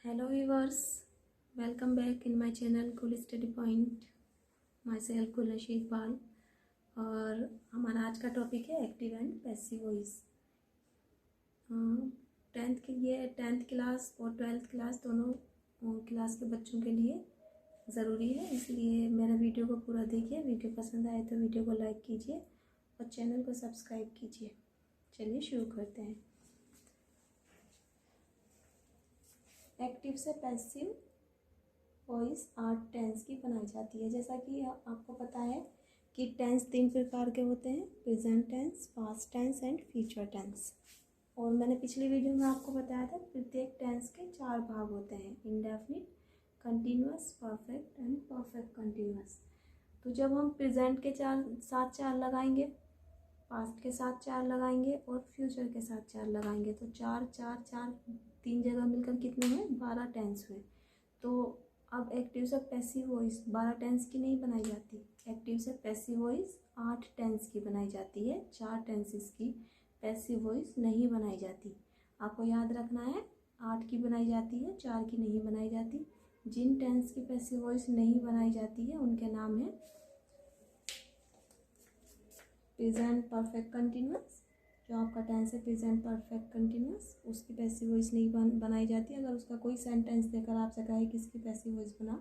Hello viewers, welcome back in my channel Cool Study Point. Myself कुलशी Iqbal और हमारा आज का टॉपिक है active and passive voice. Tenth class और 12th क्लास दोनों क्लास के बच्चों के लिए ज़रूरी है, इसलिए मेरा वीडियो को पूरा देखिए। वीडियो पसंद आए तो वीडियो को लाइक कीजिए और चैनल को सब्सक्राइब कीजिए। चलिए शुरू करते हैं। एक्टिव से पैसिव वॉइस 8 टेंस की बनाई जाती है। जैसा कि आपको पता है कि टेंस 3 प्रकार के होते हैं, present tense, past tense and future tense. और मैंने पिछली वीडियो में आपको बताया था प्रत्येक टेंस के 4 भाग होते हैं, indefinite, continuous, perfect and perfect continuous. तो जब हम प्रेजेंट के साथ 4 लगाएंगे, पास्ट के साथ 4 लगाएंगे और फ्यूचर के साथ 4 लगाएंगे तो 4 4 4 3 जगह मिलकर कितने हुए? 12 टेंस हुए। तो अब एक्टिव से पैसिव वॉइस 12 टेंस की नहीं बनाई जाती। एक्टिव से पैसिव वॉइस 8 टेंस की बनाई जाती है। 4 टेंसेस की पैसिव वॉइस नहीं बनाई जाती। आपको याद रखना है, 8 की बनाई जाती है, 4 की नहीं बनाई जाती। जिन टेंस की पैसिव वॉइस नहीं बनाई जाती है उनके नाम है प्रेजेंट परफेक्ट कंटिन्यूअस। जो आपका टेंस है प्रेजेंट परफेक्ट कंटिन्यूअस, उसकी पैसिव वॉइस नहीं बनाई जाती। अगर उसका कोई सेंटेंस देकर आपसे कहे कि इसकी पैसिव वॉइस बना,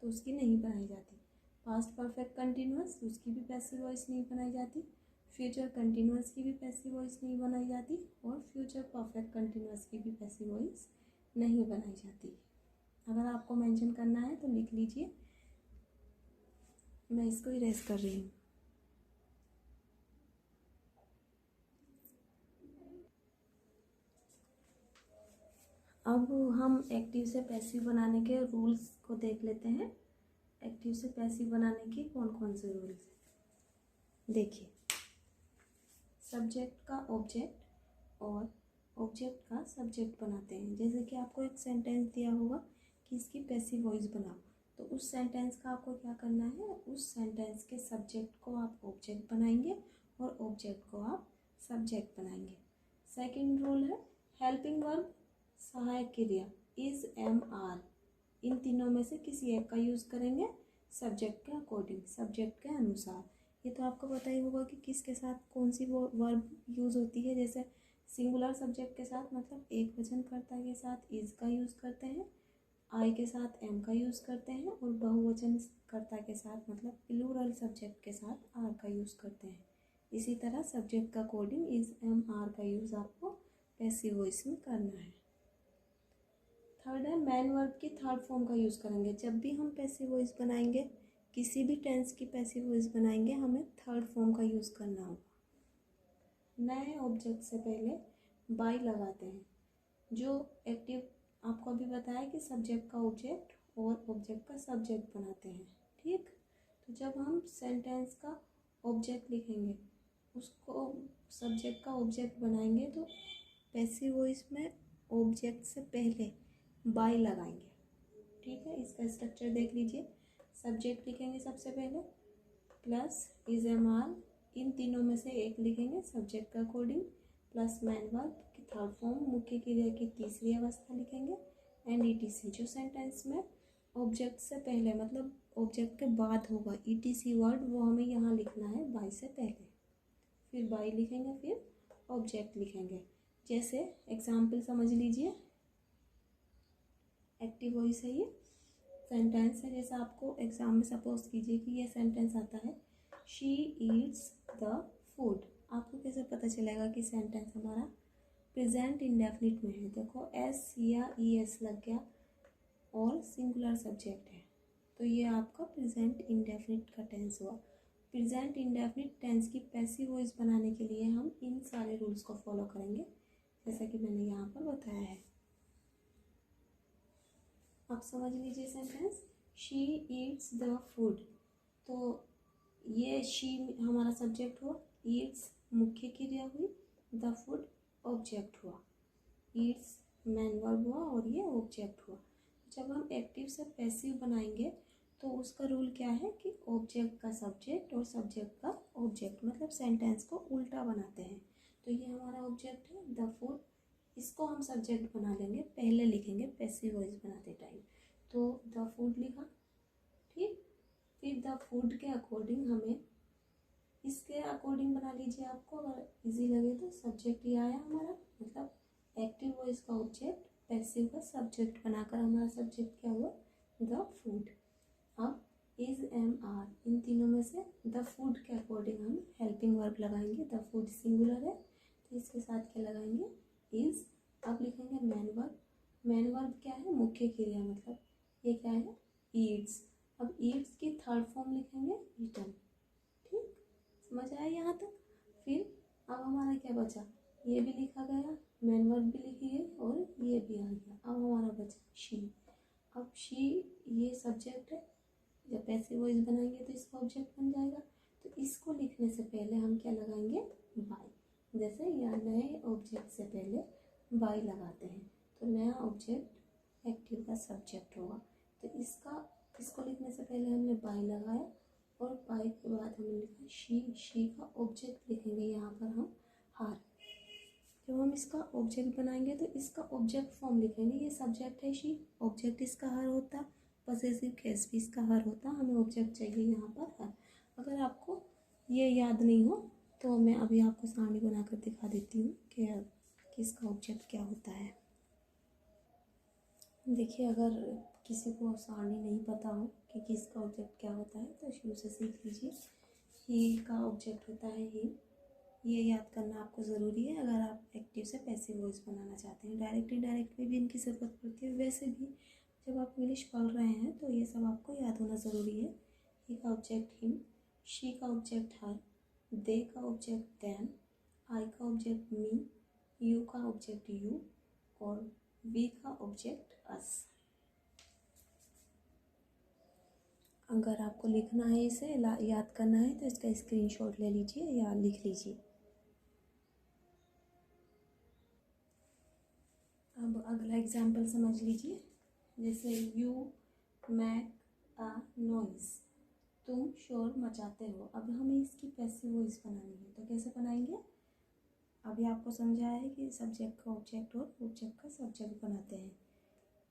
तो उसकी नहीं बनाई जाती। पास्ट परफेक्ट कंटिन्यूअस, उसकी भी पैसिव वॉइस नहीं बनाई जाती। फ्यूचर कंटिन्यूअस की भी पैसिव वॉइस नहीं बनाई जाती और फ्यूचर परफेक्ट कंटिन्यूअस की भी पैसिव वॉइस नहीं बनाई जाती। अगर आपको मेंशन करना है तो लिख लीजिए, मैं इसको इरेज कर रही हूँ। अब हम एक्टिव से पैसिव बनाने के रूल्स को देख लेते हैं। एक्टिव से पैसिव बनाने के कौन कौन से रूल्स हैं, देखिए। सब्जेक्ट का ऑब्जेक्ट और ऑब्जेक्ट का सब्जेक्ट बनाते हैं। जैसे कि आपको एक सेंटेंस दिया होगा कि इसकी पैसिव वॉइस बनाओ, तो उस सेंटेंस का आपको क्या करना है, उस सेंटेंस के सब्जेक्ट को आप ऑब्जेक्ट बनाएंगे और ऑब्जेक्ट को आप सब्जेक्ट बनाएंगे। सेकेंड रूल है हेल्पिंग वर्ब, सहायक क्रिया, इज, एम, आर। इन तीनों में से किसी एक का यूज़ करेंगे सब्जेक्ट के अकॉर्डिंग, सब्जेक्ट के अनुसार। ये तो आपको पता ही होगा कि किसके साथ कौन सी वो वर्ब यूज़ होती है। जैसे सिंगुलर सब्जेक्ट के साथ मतलब एक वचन कर्ता के साथ इज का यूज़ करते हैं, आई के साथ एम का यूज़ करते हैं और बहुवचन कर्ता के साथ मतलब प्लूरल सब्जेक्ट के साथ आर का यूज़ करते हैं। इसी तरह सब्जेक्ट का अकॉर्डिंग इज, एम, आर का यूज़ आपको पैसिव वॉइस में करना है। थर्ड है मैन वर्ब की थर्ड फॉर्म का यूज़ करेंगे। जब भी हम पैसिव वॉइस बनाएंगे, किसी भी टेंस की पैसिव वॉइस बनाएंगे, हमें थर्ड फॉर्म का यूज़ करना होगा। नए ऑब्जेक्ट से पहले बाय लगाते हैं। जो एक्टिव आपको अभी बताया कि सब्जेक्ट का ऑब्जेक्ट और ऑब्जेक्ट का सब्जेक्ट बनाते हैं, ठीक। तो जब हम सेंटेंस का ऑब्जेक्ट लिखेंगे, उसको सब्जेक्ट का ऑब्जेक्ट बनाएंगे, तो पैसिव वॉइस में ऑब्जेक्ट से पहले बाय लगाएंगे, ठीक है। इसका स्ट्रक्चर देख लीजिए। सब्जेक्ट लिखेंगे सबसे पहले, प्लस इज, एम, आर। इन तीनों में से एक लिखेंगे सब्जेक्ट का अकॉर्डिंग, प्लस मैन वर्ब की थर्ड फॉर्म, मुख्य क्रिया की तीसरी अवस्था लिखेंगे, एंड ईटीसी। जो सेंटेंस में ऑब्जेक्ट से पहले मतलब ऑब्जेक्ट के बाद होगा ईटीसी वर्ड, वो हमें यहाँ लिखना है बाय से पहले। फिर बाय लिखेंगे, फिर ऑब्जेक्ट लिखेंगे। जैसे एग्जाम्पल समझ लीजिए, एक्टिव वॉइस है, ये सेंटेंस है। जैसे आपको एग्जाम में सपोज कीजिए कि ये सेंटेंस आता है, शी ईट्स द फूड। आपको कैसे पता चलेगा कि सेंटेंस हमारा प्रेजेंट इंडेफिनिट में है? देखो एस या ई एस लग गया और सिंगुलर सब्जेक्ट है, तो ये आपका प्रेजेंट इंडेफिनिट का टेंस हुआ। प्रेजेंट इंडेफिनिट टेंस की पैसिव वॉइस बनाने के लिए हम इन सारे रूल्स को फॉलो करेंगे, जैसा कि मैंने यहाँ पर बताया है। आप समझ लीजिए sentence, she eats the food. तो ये शी हमारा सब्जेक्ट हुआ, ईट्स मुख्य क्रिया हुई, द फूड ऑब्जेक्ट हुआ, ईट्स मैन वर्ब हुआ और ये ऑब्जेक्ट हुआ। जब हम एक्टिव से पैसिव बनाएंगे तो उसका रूल क्या है कि ऑब्जेक्ट का सब्जेक्ट और सब्जेक्ट का ऑब्जेक्ट, मतलब सेंटेंस को उल्टा बनाते हैं। तो ये हमारा ऑब्जेक्ट है द फूड, इसको हम सब्जेक्ट बना लेंगे, पहले लिखेंगे पैसिव वॉइस बनाते टाइम। तो द फूड लिखा, ठीक। फिर द फूड के अकॉर्डिंग हमें इसके अकॉर्डिंग बना लीजिए, आपको अगर इजी लगे तो। सब्जेक्ट ये आया हमारा, मतलब एक्टिव वॉइस का ऑब्जेक्ट, पैसिव का सब्जेक्ट बनाकर हमारा सब्जेक्ट क्या हुआ, द फूड। अब इज, एम, आर, इन तीनों में से द फूड के अकॉर्डिंग हम हेल्पिंग वर्ब लगाएंगे। द फूड सिंगुलर है तो इसके साथ क्या लगाएंगे, इज। अब लिखेंगे मैन वर्ब। मैन वर्ब क्या है, मुख्य क्रिया, मतलब ये क्या है, ईट्स। अब ईट्स की थर्ड फॉर्म लिखेंगे ईटन, ठीक, समझ आया यहाँ तक। फिर अब हमारा क्या बचा, ये भी लिखा गया, मैन वर्ब भी लिखी गई और ये भी आ गया। अब हमारा बचा शी। अब शी ये सब्जेक्ट है, जब पैसिव वॉइस बनाएंगे तो इसका ऑब्जेक्ट बन जाएगा। तो इसको लिखने से पहले हम क्या लगाएंगे, बाई। जैसे या नए ऑब्जेक्ट से पहले बाई लगाते हैं तो नया ऑब्जेक्ट एक्टिव का सब्जेक्ट होगा। तो इसको लिखने से पहले हमने बाई लगाया और बाई के बाद हमने लिखा शी। शी का ऑब्जेक्ट लिखेंगे यहाँ पर हम हार। जब हम इसका ऑब्जेक्ट बनाएंगे तो इसका ऑब्जेक्ट फॉर्म लिखेंगे। ये सब्जेक्ट है शी, ऑब्जेक्ट इसका हर होता, पॉसेसिव केस भी इसका हर होता, हमें ऑब्जेक्ट चाहिए यहाँ पर हर। अगर आपको ये याद नहीं हो तो मैं अभी आपको सारणी बनाकर दिखा देती हूँ कि इसका ऑब्जेक्ट क्या होता है। देखिए, अगर किसी को सारणी नहीं पता हो कि किसका ऑब्जेक्ट क्या होता है तो शुरू से सीख लीजिए। ही का ऑब्जेक्ट होता है ही, ये याद करना आपको ज़रूरी है अगर आप एक्टिव से पैसिव वॉइस बनाना चाहते हैं। डायरेक्ट इनडायरेक्ट में भी इनकी ज़रूरत पड़ती है, वैसे भी जब आप इंग्लिश पढ़ रहे हैं तो ये सब आपको याद होना ज़रूरी है। ही का ऑब्जेक्ट हिम, शी का ऑब्जेक्ट हर, दे का ऑब्जेक्ट देम, आई का ऑब्जेक्ट मी, यू का ऑब्जेक्ट यू और वी का ऑब्जेक्ट अस। अगर आपको लिखना है, इसे याद करना है तो इसका स्क्रीनशॉट ले लीजिए या लिख लीजिए। अब अगला एग्जाम्पल समझ लीजिए, जैसे यू मेक अ नॉइज़, तुम शोर मचाते हो। अब हमें इसकी पैसिव वॉइस बनानी है तो कैसे बनाएंगे, अभी आपको समझाया है कि सब्जेक्ट का ऑब्जेक्ट और ऑब्जेक्ट का सब्जेक्ट बनाते हैं।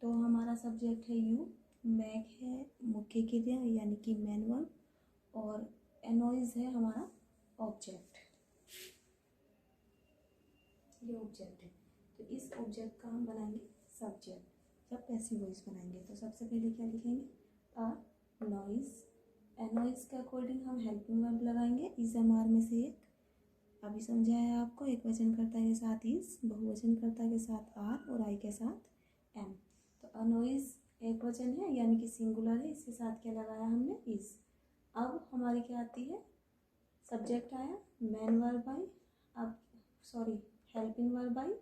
तो हमारा सब्जेक्ट है यू, मैक है मुख्य क्रिया यानी कि मैन वर्ब और एनॉइज है हमारा ऑब्जेक्ट, ये ऑब्जेक्ट है। तो इस ऑब्जेक्ट का हम बनाएंगे सब्जेक्ट जब पैसिव वॉइस बनाएंगे। तो सबसे पहले क्या लिखेंगे, अ नॉइज। एनॉइज के अकॉर्डिंग हम हेल्पिंग वर्ब लगाएंगे, इज एम आर में से एक। अभी समझाया आपको, एक वचन कर्ता के साथ इज, बहुवचन कर्ता के साथ आर और आई के साथ एम। तो अनॉइज एक वचन है यानी कि सिंगुलर है, इसके साथ क्या लगाया हमने, इज। अब हमारी क्या आती है, सब्जेक्ट आया मैन वर्ब आई, अब सॉरी हेल्पिंग वर्ब आई।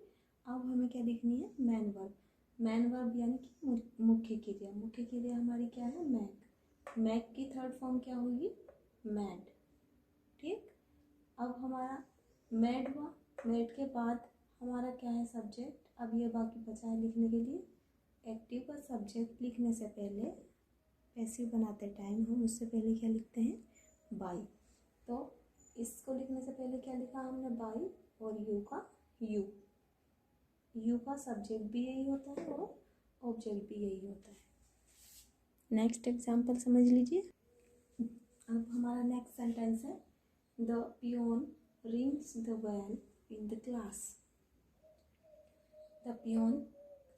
अब हमें क्या लिखनी है, मैन वर्ब। मैन वर्ब यानी कि मुख्य क्रिया, मुख्य क्रिया हमारी क्या है, मैक। मैक की थर्ड फॉर्म क्या होगी, मैड, ठीक। अब हमारा मैड हुआ, मैड के बाद हमारा क्या है, सब्जेक्ट। अब ये बाकी बचा है लिखने के लिए। एक्टिव का सब्जेक्ट लिखने से पहले पैसिव बनाते टाइम हम उससे पहले क्या लिखते हैं, बाई। तो इसको लिखने से पहले क्या लिखा हमने, बाई और यू का यू। यू का सब्जेक्ट भी यही होता है और ऑब्जेक्ट भी यही होता है। नेक्स्ट एग्जाम्पल समझ लीजिए। अब हमारा नेक्स्ट सेंटेंस है, the peon rings the bell in the class. The peon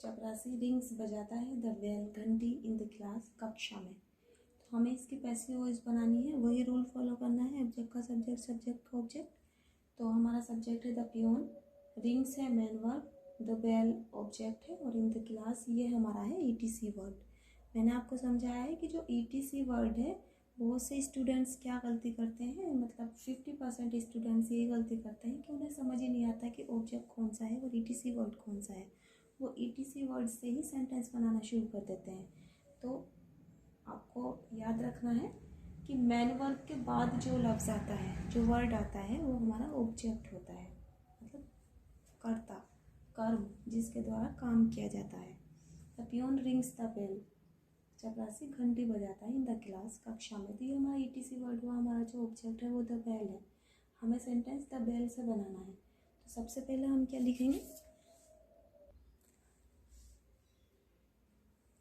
चपरासी रिंग्स बजाता है, द बेल घंटी, इन द क्लास कक्षा में। तो हमें इसकी पैसिव वॉइस बनानी है, वही रूल फॉलो करना है, ऑब्जेक्ट का सब्जेक्ट, सब्जेक्ट का ऑब्जेक्ट। तो हमारा सब्जेक्ट है द पियोन, रिंग्स है main verb, the bell object है और इन द क्लास ये हमारा है ईटीसी वर्ड। मैंने आपको समझाया है कि जो ईटीसी वर्ड है बहुत से स्टूडेंट्स क्या गलती करते हैं, मतलब 50% स्टूडेंट्स ये गलती करते हैं कि उन्हें समझ ही नहीं आता कि ऑब्जेक्ट कौन सा है और ईटीसी वर्ड कौन सा है। वो ईटीसी वर्ड से ही सेंटेंस बनाना शुरू कर देते हैं। तो आपको याद रखना है कि मैन वर्ब के बाद जो लफ्ज़ आता है, जो वर्ड आता है, वो हमारा ऑब्जेक्ट होता है, मतलब कर्ता, कर्म जिसके द्वारा काम किया जाता है। The peon rings the bell, चपरासी घंटी बजाता है, इन द क्लास कक्षा में। तो ये हमारा ईटीसी वर्ड हुआ, हमारा जो ऑब्जेक्ट है वो द बेल है। हमें सेंटेंस द बेल से बनाना है। तो सबसे पहले हम क्या लिखेंगे,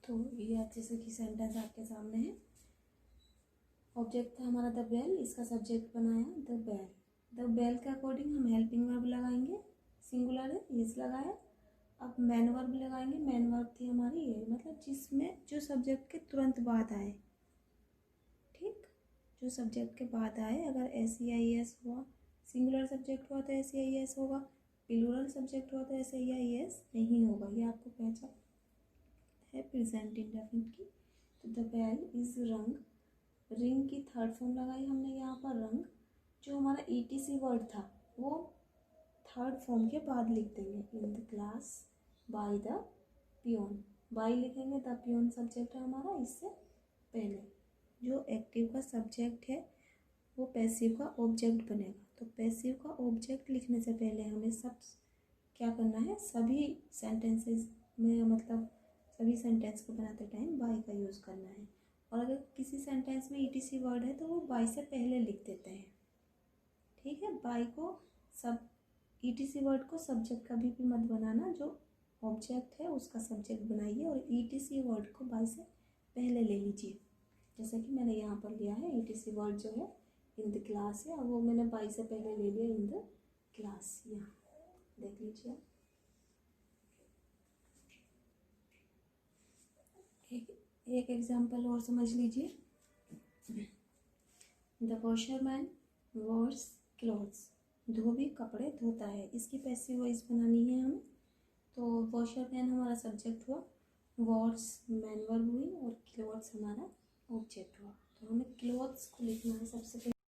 तो ये जैसे कि सेंटेंस आपके सामने है। ऑब्जेक्ट था हमारा द बेल, इसका सब्जेक्ट बनाया द बेल। द बेल के अकॉर्डिंग हम हेल्पिंग वर्ब लगाएंगे, सिंगुलर है इज लगाया। अब मैन वर्ब लगाएंगे, मैन वर्ब थी हमारी ये, मतलब जिसमें जो सब्जेक्ट के तुरंत बाद आए, ठीक, जो सब्जेक्ट के बाद आए। अगर SEIS हुआ, सिंगुलर सब्जेक्ट हुआ तो SEIS होगा, प्लूरल सब्जेक्ट हुआ तो SEIS नहीं होगा। ये आपको पहचान है प्रेजेंट इंडेफिनिट की। तो द बेल इज रंग, रिंग की थर्ड फॉर्म लगाई हमने यहाँ पर रंग। जो हमारा ETC वर्ड था वो थर्ड फॉर्म के बाद लिख देंगे, in the class by the peon. By लिखेंगे, द पियोन सब्जेक्ट है हमारा, इससे पहले जो एक्टिव का सब्जेक्ट है वो पैसिव का ऑब्जेक्ट बनेगा। तो पैसिव का ऑब्जेक्ट लिखने से पहले हमें सब क्या करना है, सभी सेंटेंसेस में, मतलब सभी सेंटेंस को बनाते टाइम बाय का यूज़ करना है। और अगर किसी सेंटेंस में ETC वर्ड है तो वो बाय से पहले लिख देते हैं, ठीक है। बाय को सब ETC वर्ड को सब्जेक्ट कभी भी मत बनाना, जो ऑब्जेक्ट है उसका सब्जेक्ट बनाइए और ETC वर्ड को बाय से पहले ले लीजिए। जैसे कि मैंने यहाँ पर लिया है ETC वर्ड जो है इन द क्लास है, और वो मैंने बाय से पहले ले लिया इन द क्लास। यहाँ देख लीजिए। एक एग्जाम्पल और समझ लीजिए। द वॉशरमैन वॉश क्लॉथ्स, धोबी कपड़े धोता है। इसकी पैसिव वॉइस बनानी है हमें। तो वॉशरमैन हमारा सब्जेक्ट हुआ, वॉश मैन वर्ब हुई और क्लॉथ्स हमारा ऑब्जेक्ट हुआ। तो हमें क्लॉथ्स को लिखना है सबसे पहले।